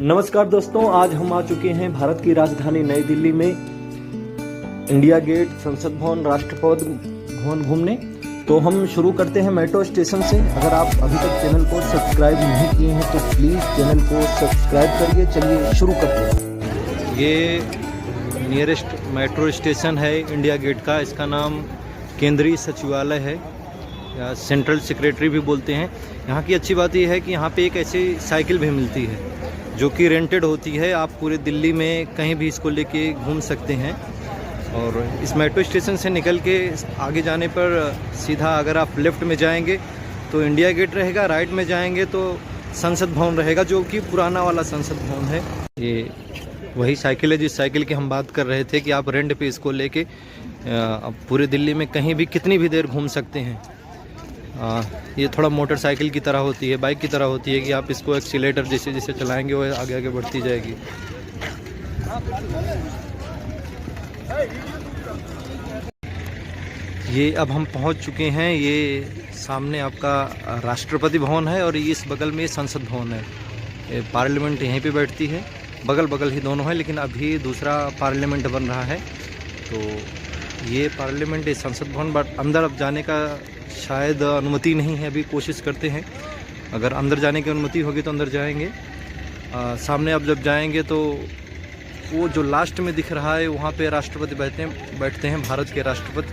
नमस्कार दोस्तों, आज हम आ चुके हैं भारत की राजधानी नई दिल्ली में इंडिया गेट, संसद भवन, राष्ट्रपति भवन घूमने। तो हम शुरू करते हैं मेट्रो स्टेशन से। अगर आप अभी तक चैनल को सब्सक्राइब नहीं किए हैं तो प्लीज़ चैनल को सब्सक्राइब करिए। चलिए शुरू करते हैं। ये नियरेस्ट मेट्रो स्टेशन है इंडिया गेट का। इसका नाम केंद्रीय सचिवालय है या सेंट्रल सेक्रेटरी भी बोलते हैं। यहाँ की अच्छी बात यह है कि यहाँ पे एक ऐसी साइकिल भी मिलती है जो कि रेंटेड होती है। आप पूरे दिल्ली में कहीं भी इसको लेके घूम सकते हैं। और इस मेट्रो स्टेशन से निकल के आगे जाने पर सीधा अगर आप लेफ़्ट में जाएंगे तो इंडिया गेट रहेगा, राइट में जाएंगे तो संसद भवन रहेगा, जो कि पुराना वाला संसद भवन है। ये वही साइकिल है जिस साइकिल की हम बात कर रहे थे कि आप रेंट पे इसको लेके पूरे दिल्ली में कहीं भी कितनी भी देर घूम सकते हैं। ये थोड़ा मोटरसाइकिल की तरह होती है, बाइक की तरह होती है कि आप इसको एक्सीलेटर जैसे जैसे चलाएंगे वो आगे आगे बढ़ती जाएगी। ये अब हम पहुंच चुके हैं। ये सामने आपका राष्ट्रपति भवन है और इस बगल में संसद भवन है। पार्लियामेंट यहीं पे बैठती है, बगल बगल ही दोनों है, लेकिन अभी दूसरा पार्लियामेंट बन रहा है। तो ये पार्लियामेंट, संसद भवन, बट अंदर अब जाने का शायद अनुमति नहीं है। अभी कोशिश करते हैं, अगर अंदर जाने की अनुमति होगी तो अंदर जाएंगे। सामने अब जब जाएंगे तो वो जो लास्ट में दिख रहा है वहाँ पे राष्ट्रपति बैठते हैं, भारत के राष्ट्रपति।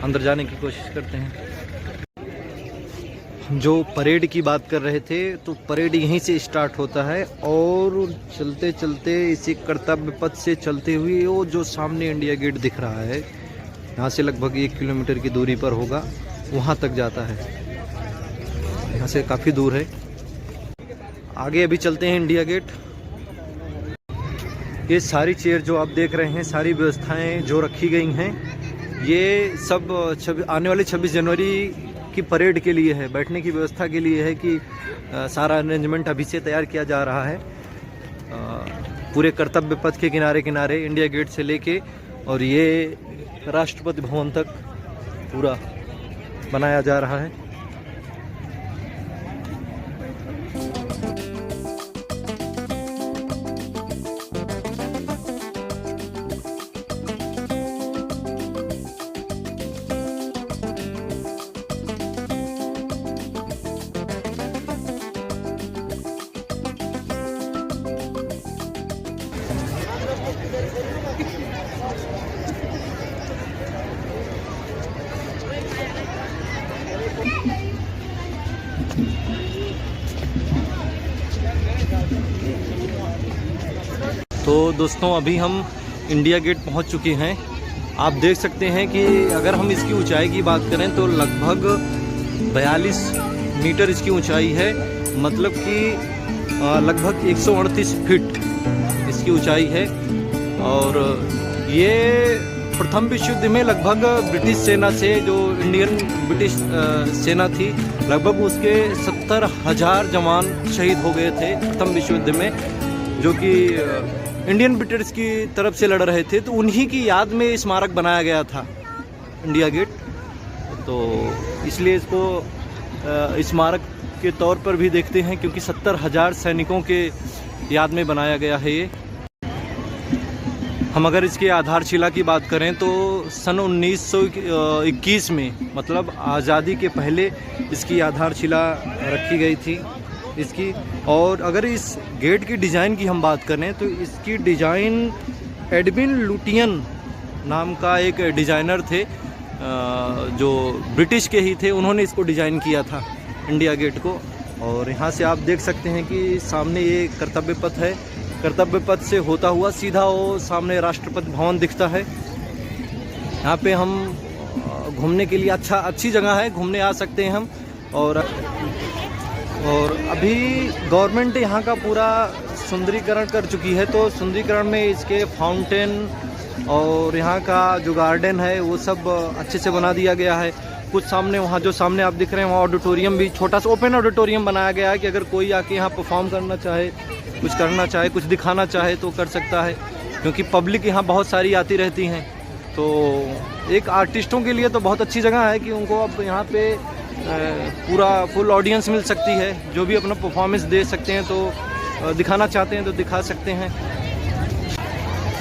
अंदर जाने की कोशिश करते हैं। जो परेड की बात कर रहे थे तो परेड यहीं से स्टार्ट होता है और चलते चलते इसी कर्तव्य पथ से चलते हुए वो जो सामने इंडिया गेट दिख रहा है, यहाँ से लगभग 1 किलोमीटर की दूरी पर होगा, वहाँ तक जाता है। यहाँ से काफ़ी दूर है। आगे अभी चलते हैं इंडिया गेट। ये सारी चेयर जो आप देख रहे हैं, सारी व्यवस्थाएं जो रखी गई हैं, ये सब आने वाले 26 जनवरी की परेड के लिए है, बैठने की व्यवस्था के लिए है कि सारा अरेंजमेंट अभी से तैयार किया जा रहा है। पूरे कर्तव्य पथ के किनारे किनारे इंडिया गेट से लेके और ये राष्ट्रपति भवन तक पूरा बनाया जा रहा है। तो दोस्तों, अभी हम इंडिया गेट पहुंच चुके हैं। आप देख सकते हैं कि अगर हम इसकी ऊंचाई की बात करें तो लगभग 42 मीटर इसकी ऊंचाई है। मतलब कि लगभग 138 फीट इसकी ऊंचाई है। और ये प्रथम विश्व युद्ध में लगभग ब्रिटिश सेना से, जो इंडियन ब्रिटिश सेना थी, लगभग उसके 70,000 जवान शहीद हो गए थे प्रथम विश्व युद्ध में, जो कि इंडियन ब्रिटिश की तरफ से लड़ रहे थे। तो उन्हीं की याद में स्मारक बनाया गया था इंडिया गेट। तो इसलिए इसको स्मारक के तौर पर भी देखते हैं, क्योंकि 70,000 सैनिकों के याद में बनाया गया है ये। हम अगर इसके आधारशिला की बात करें तो सन 1921 में, मतलब आज़ादी के पहले इसकी आधारशिला रखी गई थी इसकी। और अगर इस गेट की डिज़ाइन की हम बात करें तो इसकी डिज़ाइन एडविन लुटियन नाम का एक डिज़ाइनर थे, जो ब्रिटिश के ही थे। उन्होंने इसको डिज़ाइन किया था इंडिया गेट को। और यहाँ से आप देख सकते हैं कि सामने ये कर्तव्य पथ है। कर्तव्य पथ से होता हुआ सीधा वो सामने राष्ट्रपति भवन दिखता है। यहाँ पे हम घूमने के लिए अच्छी जगह है, घूमने आ सकते हैं हम। और अभी गवर्नमेंट यहाँ का पूरा सुंदरीकरण कर चुकी है। तो सुंदरीकरण में इसके फाउंटेन और यहाँ का जो गार्डन है वो सब अच्छे से बना दिया गया है। कुछ सामने, वहाँ जो सामने आप दिख रहे हैं, वहाँ ऑडिटोरियम भी, छोटा सा ओपन ऑडिटोरियम बनाया गया है कि अगर कोई आके यहाँ परफॉर्म करना चाहे, कुछ करना चाहे, कुछ दिखाना चाहे तो कर सकता है, क्योंकि पब्लिक यहाँ बहुत सारी आती रहती हैं। तो एक आर्टिस्टों के लिए तो बहुत अच्छी जगह है कि उनको अब यहाँ पे पूरा फुल ऑडियंस मिल सकती है, जो भी अपना परफॉर्मेंस दे सकते हैं। तो दिखाना चाहते हैं तो दिखा सकते हैं।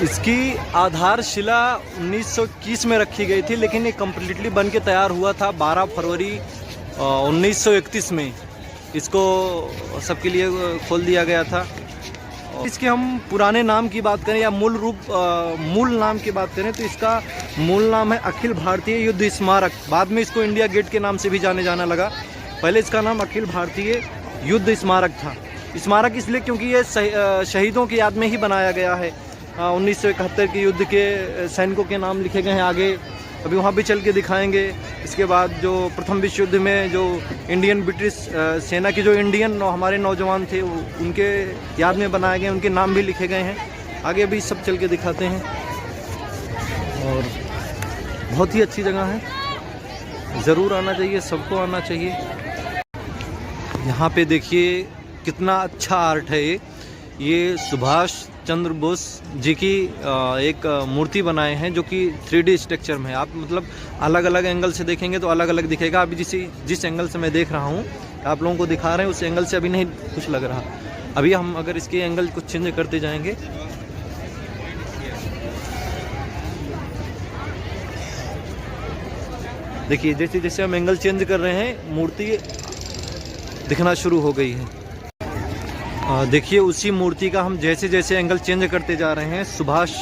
इसकी आधारशिला 1921 में रखी गई थी, लेकिन ये कम्प्लीटली बन के तैयार हुआ था 12 फरवरी 1931 में। इसको सबके लिए खोल दिया गया था। इसके हम पुराने नाम की बात करें या मूल नाम की बात करें तो इसका मूल नाम है अखिल भारतीय युद्ध स्मारक। बाद में इसको इंडिया गेट के नाम से भी जाने जाना लगा। पहले इसका नाम अखिल भारतीय युद्ध स्मारक था। स्मारक इसलिए क्योंकि ये शहीदों की याद में ही बनाया गया है। 1971 के युद्ध के सैनिकों के नाम लिखे गए हैं आगे, अभी वहाँ भी चल के दिखाएंगे। इसके बाद जो प्रथम विश्व युद्ध में जो इंडियन ब्रिटिश सेना की जो इंडियन हमारे नौजवान थे उनके याद में बनाए गए, उनके नाम भी लिखे गए हैं। आगे भी सब चल के दिखाते हैं। और बहुत ही अच्छी जगह है, ज़रूर आना चाहिए, सबको आना चाहिए। यहाँ पे देखिए कितना अच्छा आर्ट है ये सुभाष चंद्र बोस जी की एक मूर्ति बनाए हैं जो कि 3D स्ट्रक्चर में है। आप मतलब अलग अलग एंगल से देखेंगे तो अलग अलग दिखेगा। अभी जिस एंगल से मैं देख रहा हूँ, आप लोगों को दिखा रहे हैं, उस एंगल से अभी नहीं कुछ लग रहा। अभी हम अगर इसके एंगल कुछ चेंज करते जाएंगे, देखिए जैसे जैसे हम एंगल चेंज कर रहे हैं मूर्ति दिखना शुरू हो गई है। देखिए उसी मूर्ति का हम जैसे जैसे एंगल चेंज करते जा रहे हैं सुभाष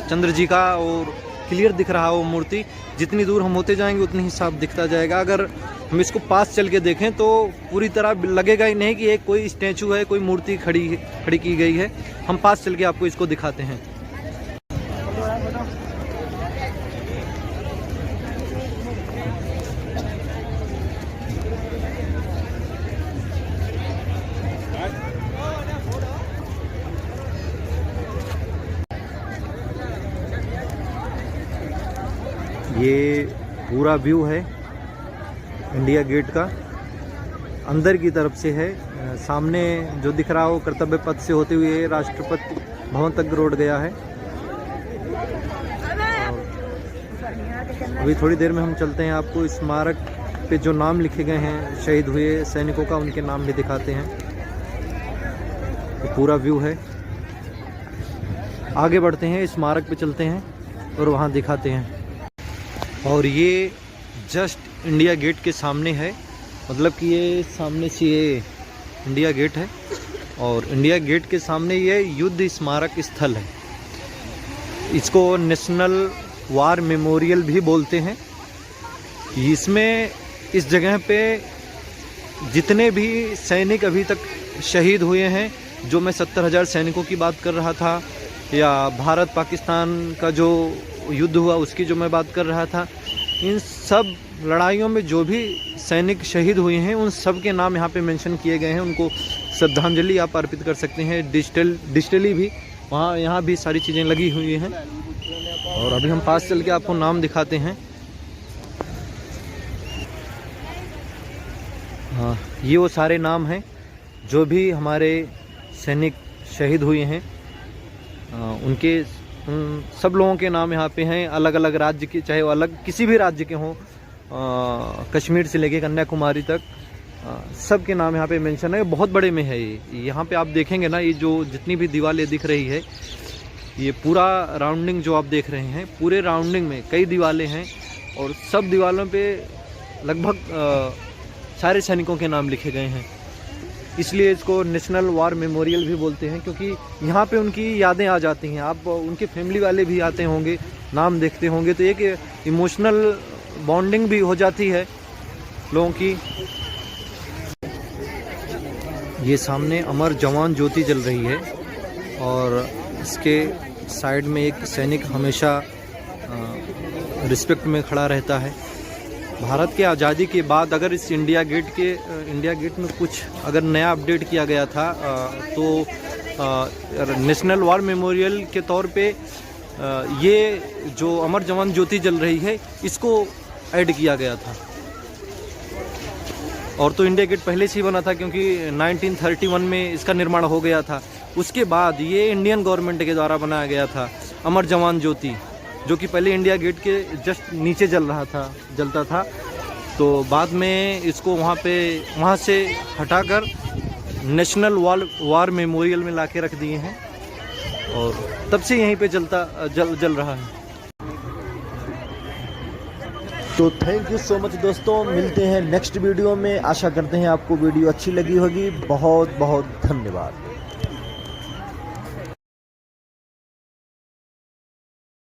चंद्र जी का, और क्लियर दिख रहा है वो मूर्ति। जितनी दूर हम होते जाएंगे उतनी ही साफ दिखता जाएगा। अगर हम इसको पास चल के देखें तो पूरी तरह लगेगा ही नहीं कि एक कोई स्टैचू है, कोई मूर्ति खड़ी की गई है। हम पास चल के आपको इसको दिखाते हैं। ये पूरा व्यू है इंडिया गेट का, अंदर की तरफ से है। सामने जो दिख रहा हो कर्तव्य पथ से होते हुए राष्ट्रपति भवन तक रोड गया है। अभी थोड़ी देर में हम चलते हैं, आपको स्मारक पे जो नाम लिखे गए हैं शहीद हुए सैनिकों का, उनके नाम भी दिखाते हैं। तो पूरा व्यू है। आगे बढ़ते हैं, स्मारक पे चलते हैं और वहाँ दिखाते हैं। और ये जस्ट इंडिया गेट के सामने है, मतलब कि ये सामने से ये इंडिया गेट है और इंडिया गेट के सामने ये युद्ध स्मारक स्थल है। इसको नेशनल वार मेमोरियल भी बोलते हैं। इसमें इस जगह पे जितने भी सैनिक अभी तक शहीद हुए हैं, जो मैं 70,000 सैनिकों की बात कर रहा था, या भारत पाकिस्तान का जो युद्ध हुआ उसकी जो मैं बात कर रहा था, इन सब लड़ाइयों में जो भी सैनिक शहीद हुए हैं उन सब के नाम यहाँ पे मेंशन किए गए हैं। उनको श्रद्धांजलि आप अर्पित कर सकते हैं। डिजिटली भी वहाँ यहाँ भी सारी चीज़ें लगी हुई हैं। और अभी हम पास चल के आपको नाम दिखाते हैं। हाँ, ये वो सारे नाम हैं जो भी हमारे सैनिक शहीद हुए हैं, उनके उन सब लोगों के नाम यहाँ पे हैं। अलग अलग राज्य के, चाहे वो अलग किसी भी राज्य के हों, कश्मीर से लेके कन्याकुमारी तक सब के नाम यहाँ पे मेंशन है। बहुत बड़े में है ये। यहाँ पे आप देखेंगे ना, ये जो जितनी भी दीवारें दिख रही है, ये पूरा राउंडिंग जो आप देख रहे हैं, पूरे राउंडिंग में कई दीवारें हैं और सब दीवारों पे लगभग सारे सैनिकों के नाम लिखे गए हैं। इसलिए इसको नेशनल वार मेमोरियल भी बोलते हैं, क्योंकि यहाँ पे उनकी यादें आ जाती हैं। आप उनके फैमिली वाले भी आते होंगे, नाम देखते होंगे, तो एक इमोशनल बॉन्डिंग भी हो जाती है लोगों की। ये सामने अमर जवान ज्योति जल रही है और इसके साइड में एक सैनिक हमेशा रिस्पेक्ट में खड़ा रहता है। भारत के आज़ादी के बाद अगर इस इंडिया गेट में कुछ अगर नया अपडेट किया गया था तो नेशनल वार मेमोरियल के तौर पे ये जो अमर जवान ज्योति जल रही है इसको ऐड किया गया था। और तो इंडिया गेट पहले से ही बना था, क्योंकि 1931 में इसका निर्माण हो गया था। उसके बाद ये इंडियन गवर्नमेंट के द्वारा बनाया गया था अमर जवान ज्योति, जो कि पहले इंडिया गेट के जस्ट नीचे जलता था। तो बाद में इसको वहाँ से हटाकर नेशनल वार मेमोरियल में लाके रख दिए हैं और तब से यहीं पे जल रहा है। तो थैंक यू सो मच दोस्तों, मिलते हैं नेक्स्ट वीडियो में। आशा करते हैं आपको वीडियो अच्छी लगी होगी। बहुत बहुत धन्यवाद।